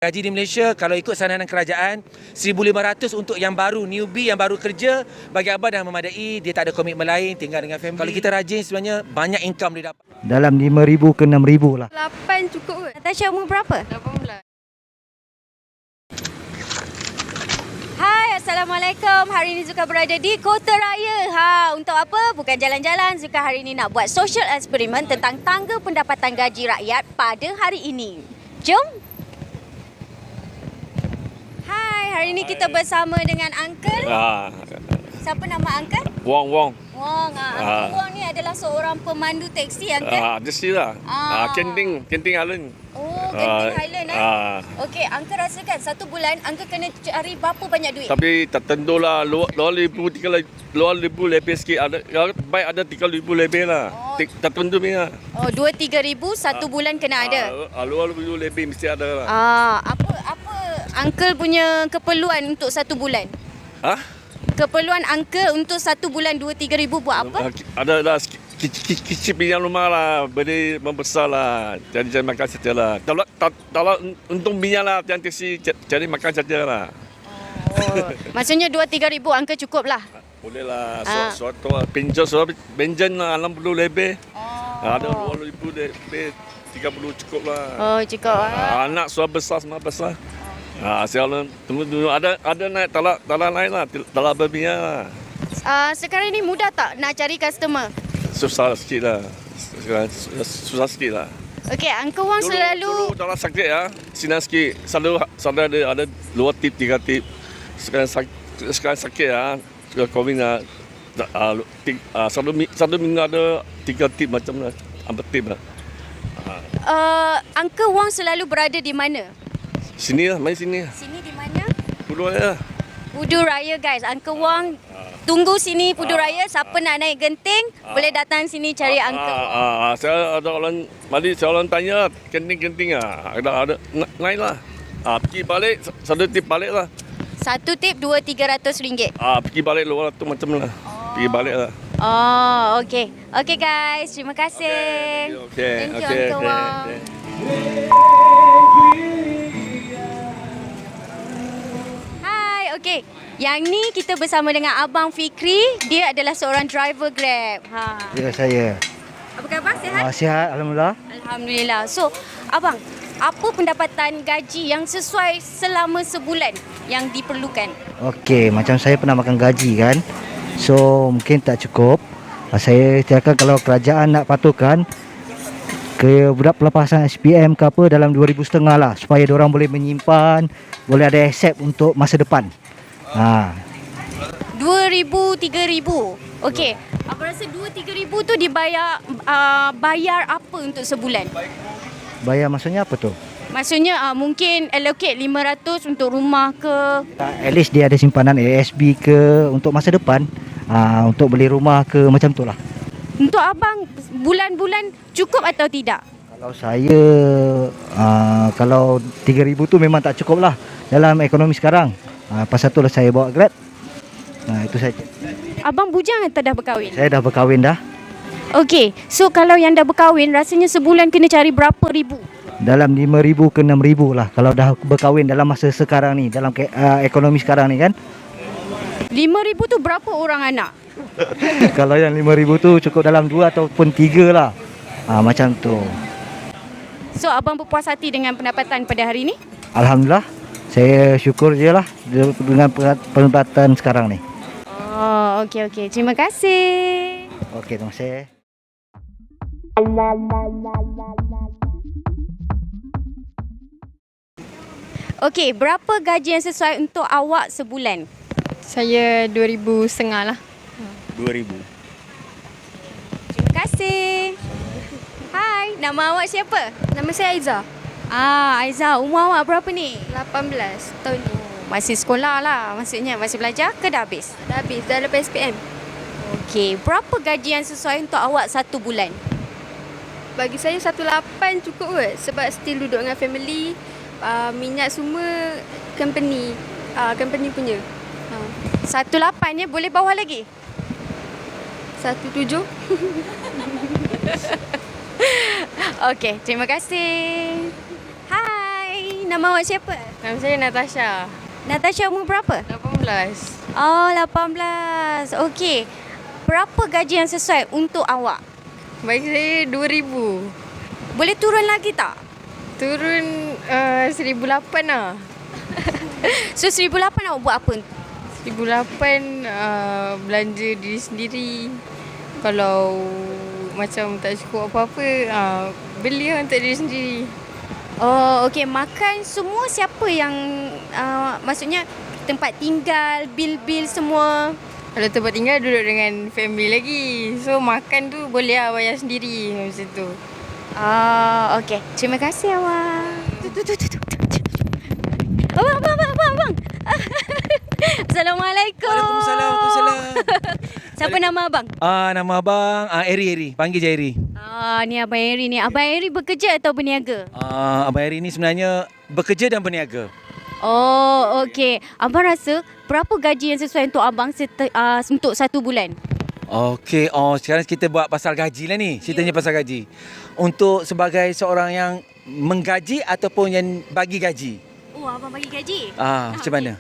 Gaji di Malaysia kalau ikut saranan kerajaan 1,500 untuk yang baru, newbie yang baru kerja. Bagi abang dah memadai, dia tak ada komitmen lain, tinggal dengan family. Kalau kita rajin sebenarnya banyak income dia dapat. Dalam 5,000 ke 6,000 lah. 8 cukup ke? Natasha umur berapa? 18. Hai, Assalamualaikum. Hari ini Zuka berada di Kota Raya. Untuk apa? Bukan jalan-jalan. Zuka hari ini nak buat social eksperimen tentang tangga pendapatan gaji rakyat pada hari ini. Jom. Hai, hari ini kita bersama dengan Uncle. Siapa nama Uncle? Wong. Wong. Uncle Wong ni adalah seorang pemandu teksi, Uncle. Di sini lah. Kenting Island. Oh, Genting Highland Okey, Uncle rasakan satu bulan Uncle kena cari berapa banyak duit? Tapi tak tentu lah. Luar ribu lebih sikit. Baik ada 3,000 lebih lah. Tak tentu punya. Oh, 2-3 ribu satu bulan kena ada. Luar ribu lebih mesti ada lah. Apa Uncle punya keperluan untuk satu bulan? Keperluan Uncle untuk satu bulan 2-3 ribu buat apa? Ada lah kecil pinjam rumah lah, beri membesar lah, cari makan saja lah. Kalau untung pinjam lah, yang teksi cari makan saja lah. Maksudnya 2-3 ribu Uncle cukup lah? Boleh lah, suatu benjen lah 60 lebih. Ada 2,000 lebih, 30 cukup lah. Oh, cukup lah. Anak suara besar, semua besar. Sialan, tunggu ada naik talak naik lah, talak berbiaya lah. Sekarang ni mudah tak nak cari customer? Susah sikit lah. Susah sikit lah. Okey, Uncle Wong selalu... Dulu talak sakit ya, senang sikit. Selalu ada 2 tip, 3 tip. Sekarang sakit ya, COVID lah. Satu minggu ada 3 tip macam lah. 4 tip lah. Uncle Wong selalu berada di mana? Sini lah, main sini. Sini di mana? Pudu Raya. Pudu Raya, guys. Uncle Wong tunggu sini Pudu Raya. Siapa nak naik Genting boleh datang sini cari Uncle. Saya ada orang saya orang tanya genting ada naik lah. Pergi balik satu tip balik lah. Satu tip 200-300 ringgit. Pergi balik luar tu macam lah. Pergi balik lah. Oh, okey. Okey guys, terima kasih. Thank you Uncle Wong. Okey, yang ni kita bersama dengan Abang Fikri. Dia adalah seorang driver Grab. Ya, saya. Apa khabar? Sihat? Sihat, Alhamdulillah. Alhamdulillah. So, Abang, apa pendapatan gaji yang sesuai selama sebulan yang diperlukan? Okey, macam saya pernah makan gaji kan. So, mungkin tak cukup. Saya cakap kalau kerajaan nak patuhkan ke budak pelepasan SPM ke apa dalam 2,500 lah, supaya diorang boleh menyimpan, boleh ada aset untuk masa depan. 2,000, 3,000. Okey, apa rasa 2-3 ribu tu dibayar bayar apa untuk sebulan? Bayar maksudnya apa tu? Maksudnya mungkin allocate 500 untuk rumah ke? At least dia ada simpanan ASB ke untuk masa depan, untuk beli rumah ke macam tu lah. Untuk abang bulan-bulan cukup atau tidak? Kalau saya kalau 3,000 tu memang tak cukup lah dalam ekonomi sekarang. Pasal tu lah saya bawa Grab. Itu saja. Abang bujang atau dah berkahwin? Saya dah berkahwin dah. Okey, so kalau yang dah berkahwin rasanya sebulan kena cari berapa ribu? Dalam 5,000 ke 6,000 lah kalau dah berkahwin dalam masa sekarang ni, dalam ekonomi sekarang ni kan. 5,000 tu berapa orang anak? Kalau yang 5,000 tu cukup dalam 2 ataupun 3 lah. Macam tu. So abang berpuas hati dengan pendapatan pada hari ni? Alhamdulillah. Saya syukur je lah dengan pendapatan sekarang ni. Oh, okey. Terima kasih. Okey, terima kasih. Okey, berapa gaji yang sesuai untuk awak sebulan? Saya 2,500 lah. 2,000. Terima kasih. Hai, nama awak siapa? Nama saya Aiza. Aiza, umur awak berapa ni? 18 tahun ni. Masih sekolah lah, maksudnya masih belajar ke dah habis? Dah habis, dah lepas SPM. Okey, berapa gaji yang sesuai untuk awak satu bulan? Bagi saya 18 cukup kot sebab still duduk dengan family. Minyak semua company punya. 18 ya, boleh bawah lagi? 17. Okey, terima kasih. Hai, nama awak siapa? Nama saya Natasha. Natasha umur berapa? 18. Oh, 18. Okey. Berapa gaji yang sesuai untuk awak? Bagi saya 2,000. Boleh turun lagi tak? Turun 1,800 lah. So 1,800 awak buat apa? 1,800 belanja diri sendiri. Kalau macam tak cukup apa-apa, beli lah untuk diri sendiri. Oh, okey. Makan semua siapa yang maksudnya tempat tinggal, bil-bil semua? Kalau tempat tinggal duduk dengan family lagi. So makan tu boleh lah bayar sendiri macam tu. Okey. Terima kasih awak. Abang. Assalamualaikum. Waalaikumsalam. Siapa nama abang? Nama abang Eri. Panggil je Eri. Ni Abang Eri ni. Abang Eri bekerja atau berniaga? Abang Eri ni sebenarnya bekerja dan berniaga. Oh, okey. Abang rasa berapa gaji yang sesuai untuk abang untuk 1 bulan? Okey, sekarang kita buat pasal gaji lah ni. Ceritanya pasal gaji. Untuk sebagai seorang yang menggaji ataupun yang bagi gaji. Oh, abang bagi gaji? Macam mana?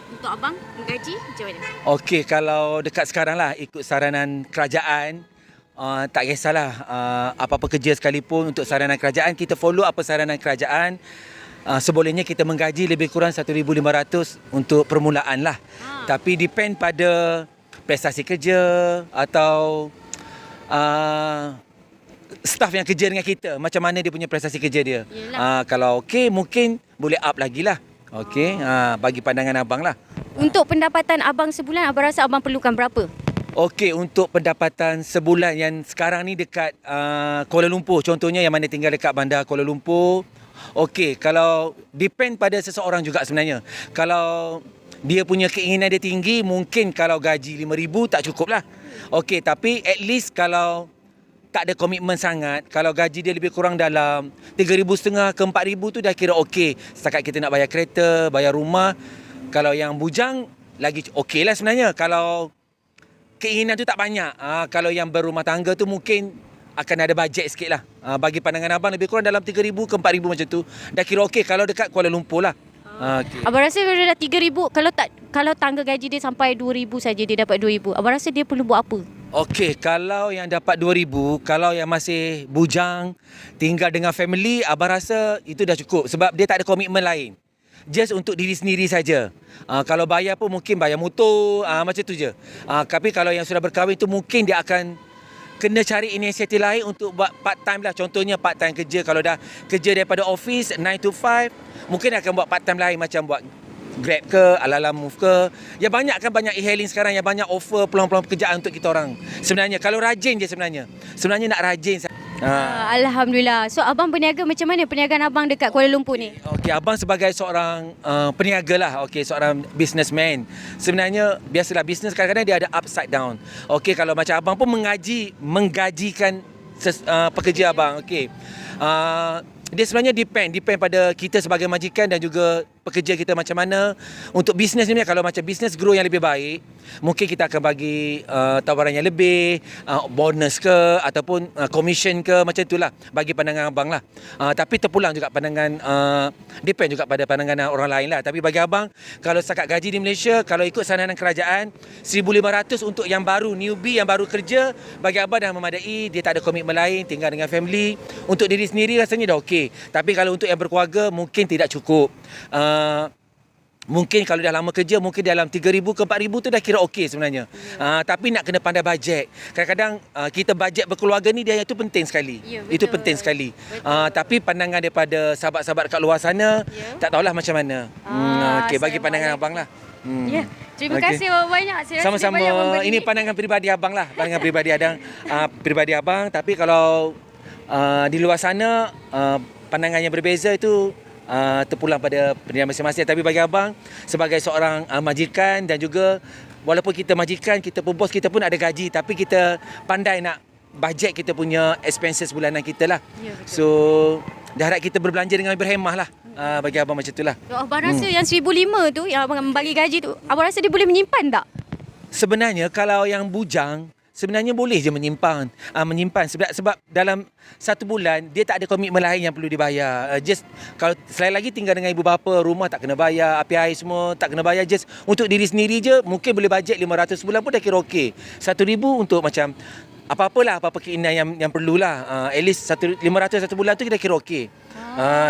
Untuk abang menggaji macam mana? Okey, kalau dekat sekarang lah ikut saranan kerajaan, tak kisahlah apa-apa kerja sekalipun untuk saranan kerajaan, kita follow apa saranan kerajaan. Sebolehnya kita menggaji lebih kurang 1,500 untuk permulaan lah. Tapi depend pada prestasi kerja atau staff yang kerja dengan kita, macam mana dia punya prestasi kerja dia. Kalau okey, mungkin boleh up lagi lah. Okey, bagi pandangan abang lah. Untuk pendapatan abang sebulan, abang rasa abang perlukan berapa? Okey, untuk pendapatan sebulan yang sekarang ni dekat Kuala Lumpur, contohnya yang mana tinggal dekat bandar Kuala Lumpur. Okey, kalau depend pada seseorang juga sebenarnya. Kalau dia punya keinginan dia tinggi, mungkin kalau gaji 5,000 tak cukup lah. Okey, tapi at least kalau tak ada komitmen sangat, kalau gaji dia lebih kurang dalam 3,500 ke 4,000 tu dah kira okey. Setakat kita nak bayar kereta, bayar rumah. Kalau yang bujang lagi okey lah sebenarnya. Kalau keinginan tu tak banyak. Kalau yang berumah tangga tu mungkin akan ada bajet sikit lah. Bagi pandangan abang lebih kurang dalam 3,000 ke 4,000 macam tu dah kira okey kalau dekat Kuala Lumpur lah. Okay. Abang rasa kalau dah 3,000, kalau tangga gaji dia sampai 2,000 saja, dia dapat 2,000. Abang rasa dia perlu buat apa? Okey, kalau yang dapat 2,000, kalau yang masih bujang, tinggal dengan family, abang rasa itu dah cukup sebab dia tak ada komitmen lain. Just untuk diri sendiri saja. Kalau bayar pun mungkin bayar motor, macam tu je. Tapi kalau yang sudah berkahwin tu mungkin dia akan kena cari inisiatif lain untuk buat part time lah. Contohnya part time kerja. Kalau dah kerja daripada office 9 to 5, mungkin akan buat part time lain macam buat Grab ke, Alala Move ke. Ya banyak kan, banyak e-hailing sekarang yang banyak offer peluang-peluang pekerjaan untuk kita orang. Sebenarnya kalau rajin je sebenarnya. Sebenarnya nak rajin. Alhamdulillah. So abang berniaga macam mana perniagaan abang dekat Kuala Lumpur ni? Okey, abang sebagai seorang peniaga lah. Okey, seorang businessman. Sebenarnya biasalah bisnes kadang-kadang dia ada upside down. Okey, kalau macam abang pun menggajikan pekerja abang. Okey. Dia sebenarnya depend pada kita sebagai majikan dan juga pekerja kita macam mana. Untuk bisnes ni, kalau macam bisnes grow yang lebih baik, mungkin kita akan bagi tawaran yang lebih, bonus ke ataupun commission ke, macam itulah bagi pandangan abang lah. Tapi terpulang juga pandangan, depend juga pada pandangan orang lain lah. Tapi bagi abang, kalau setakat gaji di Malaysia, kalau ikut saranan kerajaan, 1,500 untuk yang baru, newbie yang baru kerja, bagi abang dah memadai. Dia tak ada komitmen lain, tinggal dengan family. Untuk diri sendiri rasanya dah okey. Tapi kalau untuk yang berkeluarga mungkin tidak cukup. Mungkin kalau dah lama kerja, mungkin dalam 3,000 ke 4,000 tu dah kira okey sebenarnya. Tapi nak kena pandai bajet. Kadang-kadang kita bajet berkeluarga ni, dia itu penting sekali. Ya, itu penting sekali. Tapi pandangan daripada sahabat-sahabat kat luar sana, tak tahulah macam mana. Okey, bagi pandangan abang lah. Ya, terima kasih banyak. Saya rasa Sama-sama. dia banyak memberi. Ini pandangan peribadi abang lah. Pandangan peribadi peribadi abang. Tapi kalau di luar sana, pandangan yang berbeza itu terpulang pada pendirian masing-masing. Tapi bagi abang, sebagai seorang majikan dan juga walaupun kita majikan, kita pun bos, kita pun ada gaji, tapi kita pandai nak bajet kita punya expenses bulanan kita lah. Ya, betul. So dah harap kita berbelanja dengan berhemah lah. Bagi abang macam itulah. Abang rasa yang 1,500 tu, yang abang bagi gaji tu, abang rasa dia boleh menyimpan tak? Sebenarnya kalau yang bujang, sebenarnya boleh je menyimpan sebab dalam 1 bulan dia tak ada komitmen lain yang perlu dibayar. Just kalau selain lagi tinggal dengan ibu bapa, rumah tak kena bayar, api air semua tak kena bayar, just untuk diri sendiri je mungkin boleh bajet 500 sebulan pun dah kira okey. 1,000 untuk macam apa-apa keinginan yang perlulah. At least 500 satu bulan tu kita kira okey.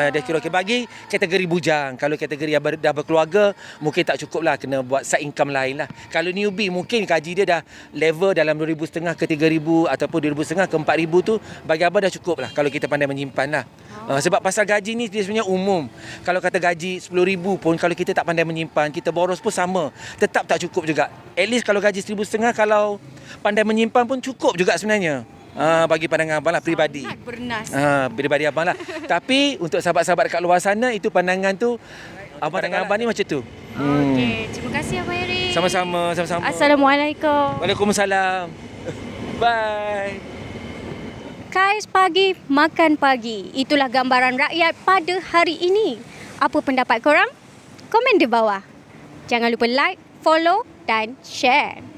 Dah kira okey. Bagi kategori bujang, kalau kategori yang dah berkeluarga mungkin tak cukup lah, kena buat side income lain lah. Kalau newbie mungkin gaji dia dah level dalam 2,500 ke 3,000 ataupun 2,500 ke 4,000 tu, bagi abang dah cukup lah kalau kita pandai menyimpan lah. Sebab pasal gaji ni dia sebenarnya umum. Kalau kata gaji 10,000 pun kalau kita tak pandai menyimpan, kita boros pun sama, tetap tak cukup juga. At least kalau gaji 1,500 kalau pandai menyimpan pun cukup juga sebenarnya. Bagi pandangan abang lah pribadi. Sangat bernas. Pribadi abang lah. Tapi untuk sahabat-sahabat dekat luar sana, itu pandangan tu, pandangan abang ni macam tu. Okey, terima kasih Abang Eric. Sama-sama. Assalamualaikum. Waalaikumsalam. Bye. Kais pagi, makan pagi. Itulah gambaran rakyat pada hari ini. Apa pendapat korang? Komen di bawah. Jangan lupa like, follow dan share.